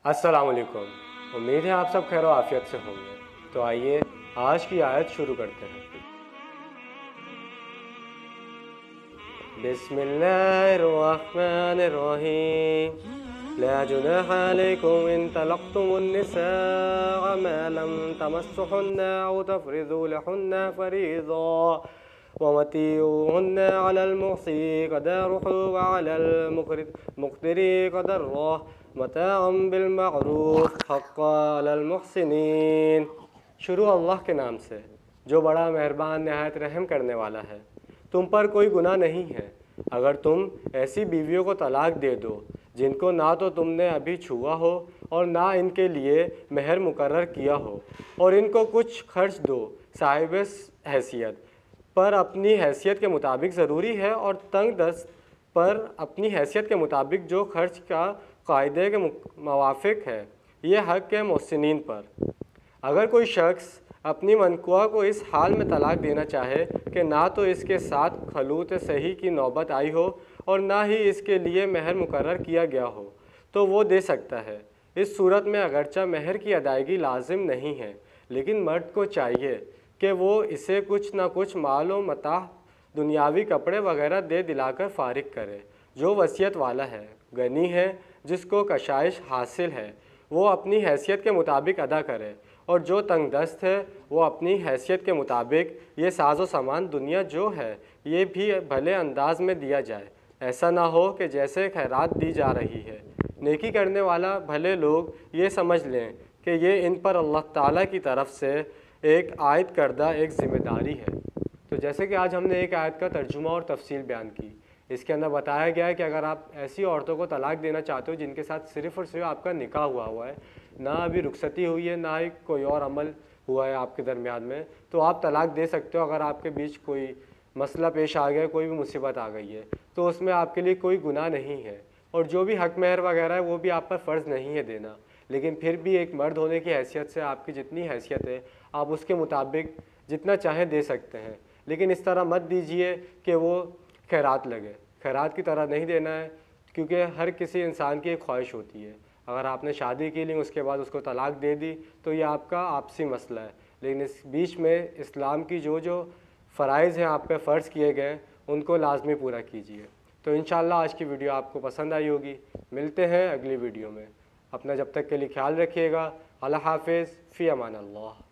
السلام علیکم۔ امید ہے آپ سب خیر و عافیت سے ہوں گے۔ تو آئیے آج کی آیت شروع کرتے ہیں۔ بسم اللہ الرحمن الرحیم۔ لا جناح علیکم ان طلقتم النساء ما لم تمسحن او تفرضوا لهن فریضا ومتیعوهن على المحصي قدره وعلى المقتر قدره متاعا بالمعروف حقا على المحسنین۔ شروع اللہ کے نام سے جو بڑا مہربان نہایت رحم کرنے والا ہے۔ تم پر کوئی گناہ نہیں ہے اگر تم ایسی بیویوں کو طلاق دے دو جن کو نہ تو تم نے ابھی چھوا ہو اور نہ ان کے لیے مہر مقرر کیا ہو، اور ان کو کچھ خرچ دو صاحب حیثیت پر اپنی حیثیت کے مطابق ضروری ہے، اور تنگ دست پر اپنی حیثیت کے مطابق جو خرچ کا قاعدے کے موافق ہے، یہ حق ہے محسنین پر۔ اگر کوئی شخص اپنی منکوہ کو اس حال میں طلاق دینا چاہے کہ نہ تو اس کے ساتھ خلوت صحیح کی نوبت آئی ہو اور نہ ہی اس کے لیے مہر مقرر کیا گیا ہو، تو وہ دے سکتا ہے۔ اس صورت میں اگرچہ مہر کی ادائیگی لازم نہیں ہے، لیکن مرد کو چاہیے کہ وہ اسے کچھ نہ کچھ مال و متاع، دنیاوی کپڑے وغیرہ دے دلا کر فارغ کرے۔ جو وصیت والا ہے، غنی ہے، جس کو کشائش حاصل ہے، وہ اپنی حیثیت کے مطابق ادا کرے، اور جو تنگ دست ہے وہ اپنی حیثیت کے مطابق یہ ساز و سامان دنیا جو ہے یہ بھی بھلے انداز میں دیا جائے۔ ایسا نہ ہو کہ جیسے خیرات دی جا رہی ہے، نیکی کرنے والا بھلے لوگ یہ سمجھ لیں کہ یہ ان پر اللہ تعالیٰ کی طرف سے ایک عائد کردہ ایک ذمہ داری ہے۔ تو جیسے کہ آج ہم نے ایک آیت کا ترجمہ اور تفصیل بیان کی، اس کے اندر بتایا گیا ہے کہ اگر آپ ایسی عورتوں کو طلاق دینا چاہتے ہو جن کے ساتھ صرف اور صرف آپ کا نکاح ہوا ہے، نہ ابھی رخصتی ہوئی ہے، نہ ہی کوئی اور عمل ہوا ہے آپ کے درمیان میں، تو آپ طلاق دے سکتے ہو۔ اگر آپ کے بیچ کوئی مسئلہ پیش آ گیا، کوئی بھی مصیبت آ گئی ہے، تو اس میں آپ کے لیے کوئی گناہ نہیں ہے، اور جو بھی حق مہر وغیرہ ہے وہ بھی آپ پر فرض نہیں ہے دینا، لیکن پھر بھی ایک مرد ہونے کی حیثیت سے آپ کی جتنی حیثیت ہے آپ اس کے مطابق جتنا چاہیں دے سکتے ہیں، لیکن اس طرح مت دیجئے کہ وہ خیرات لگے۔ خیرات کی طرح نہیں دینا ہے، کیونکہ ہر کسی انسان کی ایک خواہش ہوتی ہے۔ اگر آپ نے شادی کی لی اس کے بعد اس کو طلاق دے دی تو یہ آپ کا آپسی مسئلہ ہے، لیکن اس بیچ میں اسلام کی جو فرائض ہیں آپ پہ فرض کیے گئے ان کو لازمی پورا کیجیے۔ تو انشاءاللہ آج کی ویڈیو آپ کو پسند آئی ہوگی۔ ملتے ہیں اگلی ویڈیو میں۔ اپنا جب تک کے لیے خیال رکھیے گا۔ اللہ حافظ، فی امان اللہ۔